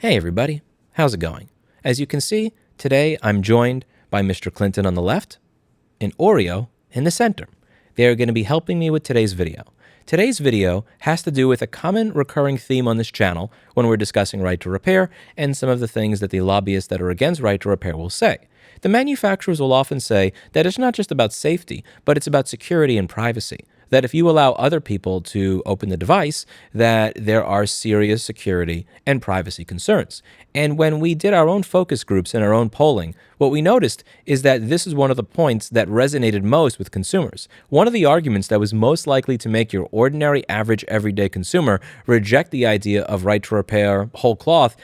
Hey everybody, how's it going? As you can see, today I'm joined by Mr. Clinton on the left and Oreo in the center. They are going to be helping me with today's video. Today's video has to do with a common recurring theme on this channel when we're discussing right to repair and some of the things that the lobbyists that are against right to repair will say. The manufacturers will often say that it's not just about safety, but it's about security and privacy. That if you allow other people to open the device, that there are serious security and privacy concerns. And when we did our own focus groups and our own polling, what we noticed is that this is one of the points that resonated most with consumers. One of the arguments that was most likely to make your ordinary, average, everyday consumer reject the idea of right to repair whole cloth,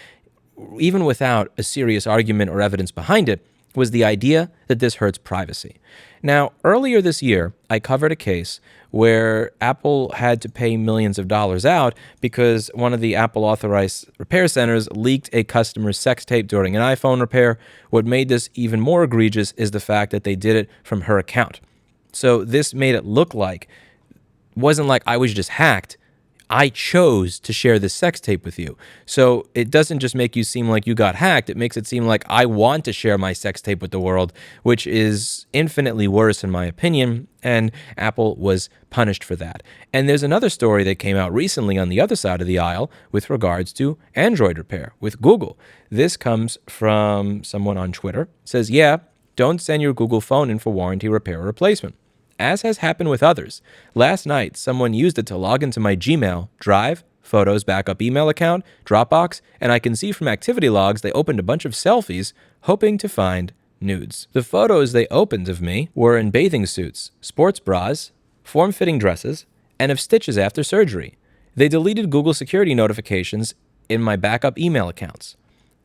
even without a serious argument or evidence behind it, was the idea that this hurts privacy. Now, earlier this year, I covered a case where Apple had to pay millions of dollars out because one of the Apple authorized repair centers leaked a customer's sex tape during an iPhone repair. What made this even more egregious is the fact that they did it from her account. So this made it look like, wasn't like I was just hacked. I chose to share this sex tape with you. So it doesn't just make you seem like you got hacked. It makes it seem like I want to share my sex tape with the world, which is infinitely worse in my opinion. And Apple was punished for that. And there's another story that came out recently on the other side of the aisle with regards to Android repair with Google. This comes from someone on Twitter. It says, yeah, don't send your Google phone in for warranty repair or replacement. As has happened with others, last night someone used it to log into my Gmail, Drive, Photos backup email account, Dropbox, and I can see from activity logs they opened a bunch of selfies hoping to find nudes. The photos they opened of me were in bathing suits, sports bras, form-fitting dresses, and of stitches after surgery. They deleted Google security notifications in my backup email accounts.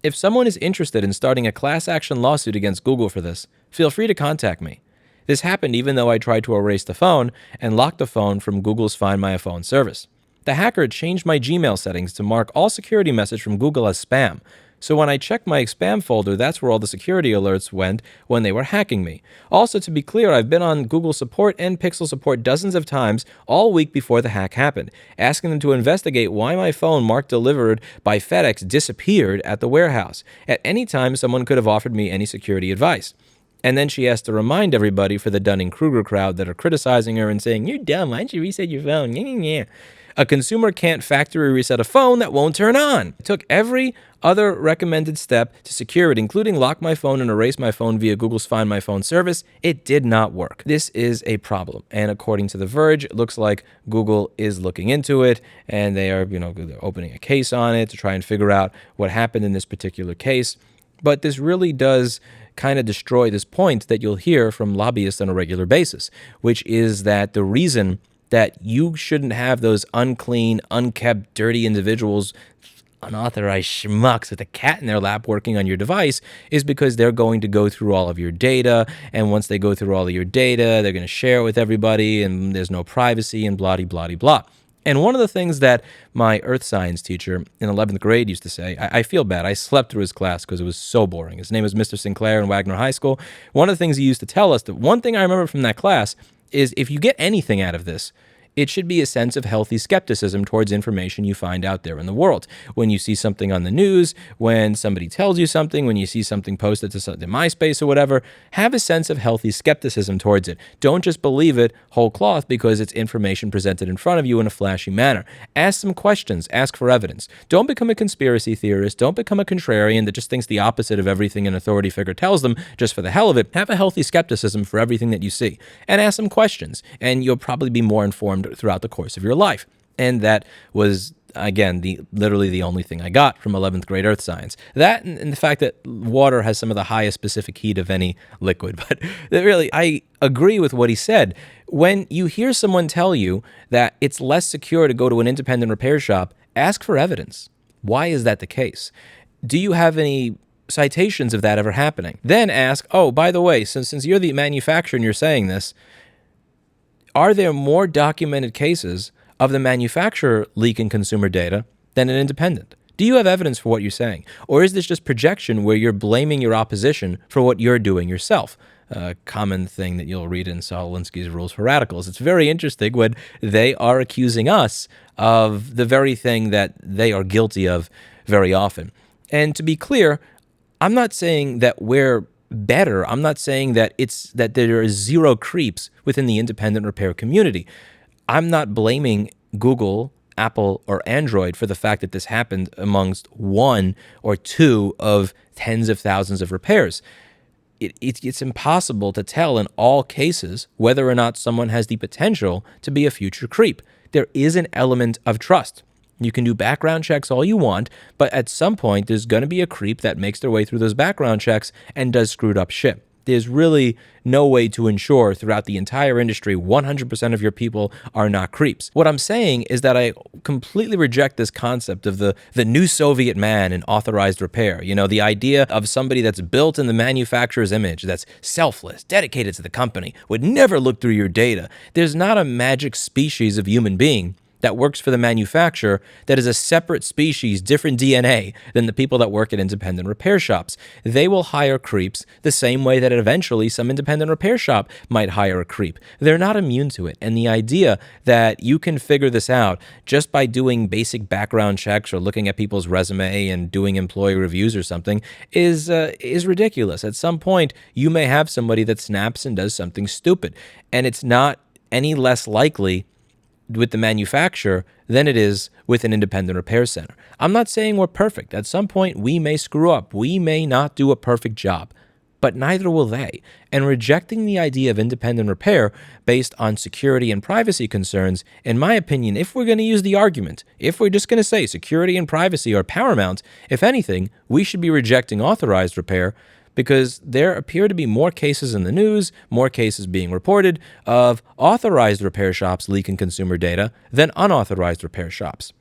If someone is interested in starting a class action lawsuit against Google for this, feel free to contact me. This happened even though I tried to erase the phone and lock the phone from Google's Find My iPhone service. The hacker changed my Gmail settings to mark all security messages from Google as spam. So when I checked my spam folder, that's where all the security alerts went when they were hacking me. Also, to be clear, I've been on Google support and Pixel support dozens of times all week before the hack happened, asking them to investigate why my phone marked delivered by FedEx disappeared at the warehouse. At any time, someone could have offered me any security advice. And then she has to remind everybody for the Dunning-Kruger crowd that are criticizing her and saying, you're dumb, why don't you reset your phone? A consumer can't factory reset a phone that won't turn on. I took every other recommended step to secure it, including lock my phone and erase my phone via Google's Find My Phone service. It did not work. This is a problem. And according to The Verge, it looks like Google is looking into it and they are, they're opening a case on it to try and figure out what happened in this particular case. But this really does kind of destroy this point that you'll hear from lobbyists on a regular basis, which is that the reason that you shouldn't have those unclean, unkept, dirty individuals, unauthorized schmucks with a cat in their lap working on your device is because they're going to go through all of your data. And once they go through all of your data, they're going to share it with everybody and there's no privacy and blah, blah, blah, blah. And one of the things that my earth science teacher in 11th grade used to say, I feel bad. I slept through his class because it was so boring. His name was Mr. Sinclair in Wagner High School. One of the things he used to tell us, the one thing I remember from that class is if you get anything out of this, it should be a sense of healthy skepticism towards information you find out there in the world. When you see something on the news, when somebody tells you something, when you see something posted to MySpace or whatever, have a sense of healthy skepticism towards it. Don't just believe it whole cloth because it's information presented in front of you in a flashy manner. Ask some questions. Ask for evidence. Don't become a conspiracy theorist. Don't become a contrarian that just thinks the opposite of everything an authority figure tells them just for the hell of it. Have a healthy skepticism for everything that you see and ask some questions, and you'll probably be more informed throughout the course of your life. And that was, again, literally the only thing I got from 11th grade earth science. That and the fact that water has some of the highest specific heat of any liquid. But really, I agree with what he said. When you hear someone tell you that it's less secure to go to an independent repair shop, ask for evidence. Why is that the case? Do you have any citations of that ever happening? Then ask, oh, by the way, since you're the manufacturer and you're saying this, are there more documented cases of the manufacturer leaking consumer data than an independent? Do you have evidence for what you're saying? Or is this just projection where you're blaming your opposition for what you're doing yourself? A common thing that you'll read in Saul Alinsky's Rules for Radicals. It's very interesting when they are accusing us of the very thing that they are guilty of very often. And to be clear, I'm not saying that we're better. I'm not saying that that there is zero creeps within the independent repair community. I'm not blaming Google, Apple, or Android for the fact that this happened amongst one or two of tens of thousands of repairs. It's impossible to tell in all cases whether or not someone has the potential to be a future creep. There is an element of trust. You can do background checks all you want, but at some point there's going to be a creep that makes their way through those background checks and does screwed up shit. There's really no way to ensure throughout the entire industry 100% of your people are not creeps. What I'm saying is that I completely reject this concept of the new Soviet man in authorized repair. You know, the idea of somebody that's built in the manufacturer's image, that's selfless, dedicated to the company, would never look through your data. There's not a magic species of human being that works for the manufacturer that is a separate species, different DNA than the people that work at independent repair shops. They will hire creeps the same way that eventually some independent repair shop might hire a creep. They're not immune to it. And the idea that you can figure this out just by doing basic background checks or looking at people's resume and doing employee reviews or something is ridiculous. At some point, you may have somebody that snaps and does something stupid, and it's not any less likely with the manufacturer than it is with an independent repair center. I'm not saying we're perfect. At some point, we may screw up. We may not do a perfect job, but neither will they. And rejecting the idea of independent repair based on security and privacy concerns, in my opinion, if we're going to use the argument, if we're just going to say security and privacy are paramount, if anything, we should be rejecting authorized repair, because there appear to be more cases in the news, more cases being reported of authorized repair shops leaking consumer data than unauthorized repair shops.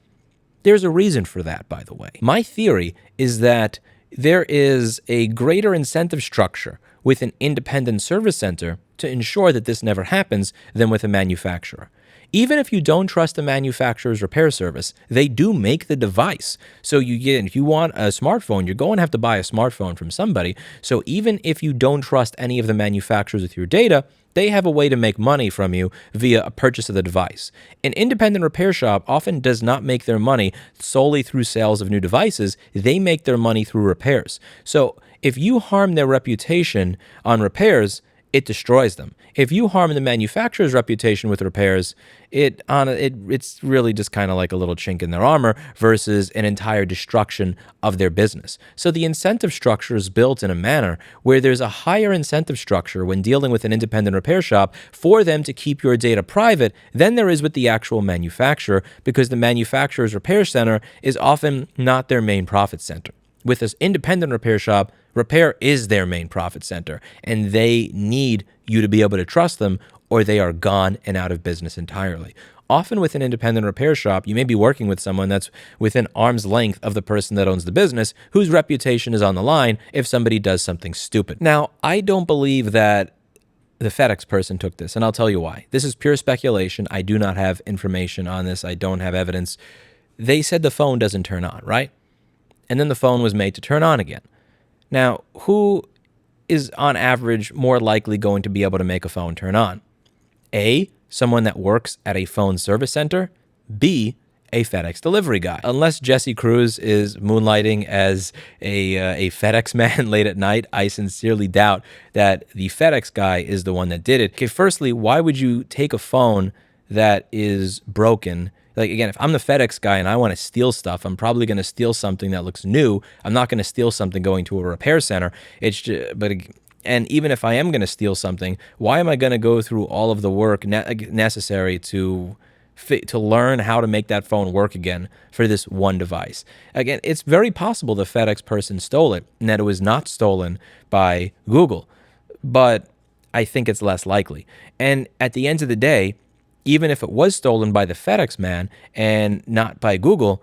There's a reason for that, by the way. My theory is that there is a greater incentive structure with an independent service center to ensure that this never happens than with a manufacturer. Even if you don't trust the manufacturer's repair service, they do make the device. So if you want a smartphone, you're going to have to buy a smartphone from somebody. So even if you don't trust any of the manufacturers with your data, they have a way to make money from you via a purchase of the device. An independent repair shop often does not make their money solely through sales of new devices. They make their money through repairs. So if you harm their reputation on repairs, it destroys them. If you harm the manufacturer's reputation with repairs, it's really just kind of like a little chink in their armor versus an entire destruction of their business. So the incentive structure is built in a manner where there's a higher incentive structure when dealing with an independent repair shop for them to keep your data private than there is with the actual manufacturer, because the manufacturer's repair center is often not their main profit center. With this independent repair shop, repair is their main profit center, and they need you to be able to trust them, or they are gone and out of business entirely. Often with an independent repair shop, you may be working with someone that's within arm's length of the person that owns the business, whose reputation is on the line if somebody does something stupid. Now, I don't believe that the FedEx person took this, and I'll tell you why. This is pure speculation. I do not have information on this. I don't have evidence. They said the phone doesn't turn on, right? And then the phone was made to turn on again. Now, who is on average more likely going to be able to make a phone turn on? A, someone that works at a phone service center. B, a FedEx delivery guy. Unless Jesse Cruz is moonlighting as a FedEx man late at night, I sincerely doubt that the FedEx guy is the one that did it. Okay, firstly, why would you take a phone that is broken? Like, again, if I'm the FedEx guy and I want to steal stuff, I'm probably going to steal something that looks new. I'm not going to steal something going to a repair center. And even if I am going to steal something, why am I going to go through all of the work necessary to learn how to make that phone work again for this one device? Again, it's very possible the FedEx person stole it and that it was not stolen by Google, but I think it's less likely. And at the end of the day, even if it was stolen by the FedEx man and not by Google,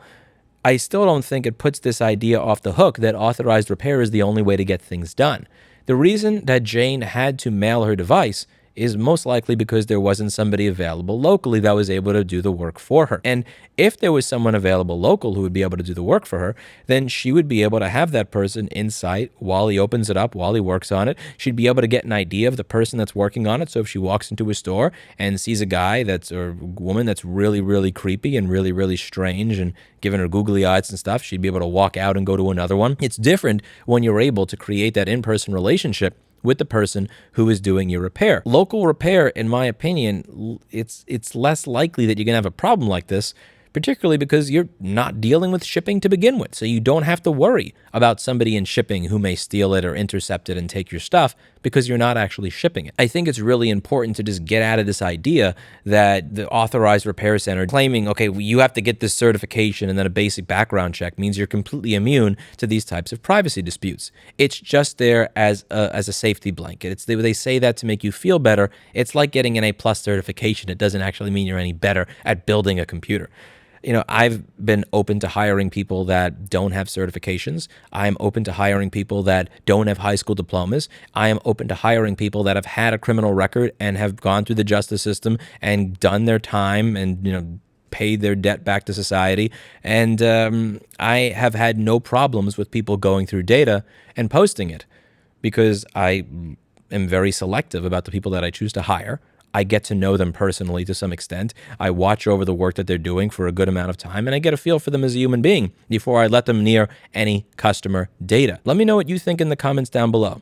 I still don't think it puts this idea off the hook that authorized repair is the only way to get things done. The reason that Jane had to mail her device is most likely because there wasn't somebody available locally that was able to do the work for her. And if there was someone available local who would be able to do the work for her, then she would be able to have that person in sight while he opens it up, while he works on it. She'd be able to get an idea of the person that's working on it. So if she walks into a store and sees a guy or woman that's really, really creepy and really, really strange and giving her googly eyes and stuff, she'd be able to walk out and go to another one. It's different when you're able to create that in-person relationship with the person who is doing your repair. Local repair, in my opinion, it's less likely that you're gonna have a problem like this, particularly because you're not dealing with shipping to begin with. So you don't have to worry about somebody in shipping who may steal it or intercept it and take your stuff because you're not actually shipping it. I think it's really important to just get out of this idea that the authorized repair center claiming, okay, you have to get this certification and then a basic background check means you're completely immune to these types of privacy disputes. It's just there as a safety blanket. They say that to make you feel better. It's like getting an A+ certification. It doesn't actually mean you're any better at building a computer. I've been open to hiring people that don't have certifications. I'm open to hiring people that don't have high school diplomas. I am open to hiring people that have had a criminal record and have gone through the justice system and done their time and, paid their debt back to society. And I have had no problems with people going through data and posting it because I am very selective about the people that I choose to hire. I get to know them personally to some extent. I watch over the work that they're doing for a good amount of time, and I get a feel for them as a human being before I let them near any customer data. Let me know what you think in the comments down below.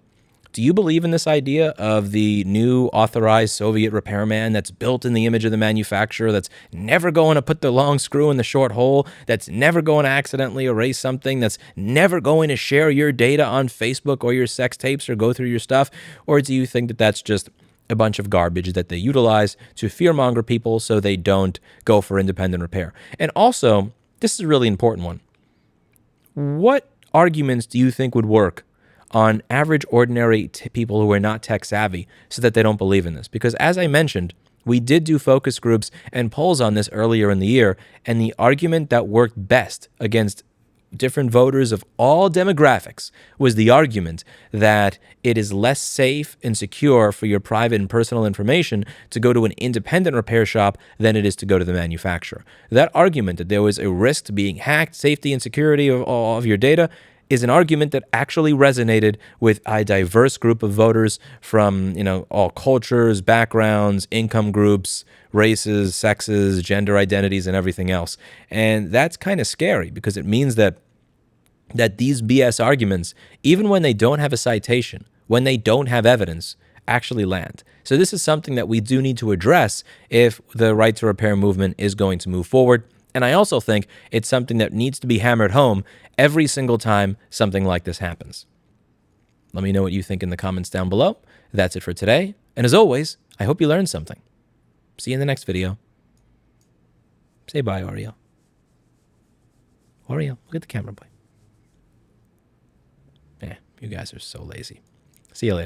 Do you believe in this idea of the new authorized Soviet repairman that's built in the image of the manufacturer, that's never going to put the long screw in the short hole, that's never going to accidentally erase something, that's never going to share your data on Facebook or your sex tapes or go through your stuff? Or do you think that that's just a bunch of garbage that they utilize to fearmonger people so they don't go for independent repair? And also, this is a really important one. What arguments do you think would work on average, ordinary people who are not tech savvy so that they don't believe in this? Because as I mentioned, we did do focus groups and polls on this earlier in the year, and the argument that worked best against different voters of all demographics was the argument that it is less safe and secure for your private and personal information to go to an independent repair shop than it is to go to the manufacturer. That argument that there was a risk to being hacked, safety and security of your data, is an argument that actually resonated with a diverse group of voters from, all cultures, backgrounds, income groups, races, sexes, gender identities, and everything else. And that's kind of scary because it means that these BS arguments, even when they don't have a citation, when they don't have evidence, actually land. So this is something that we do need to address if the right to repair movement is going to move forward. And I also think it's something that needs to be hammered home every single time something like this happens. Let me know what you think in the comments down below. That's it for today. And as always, I hope you learned something. See you in the next video. Say bye, Oreo. Oreo, look at the camera, boy. You guys are so lazy. See you later.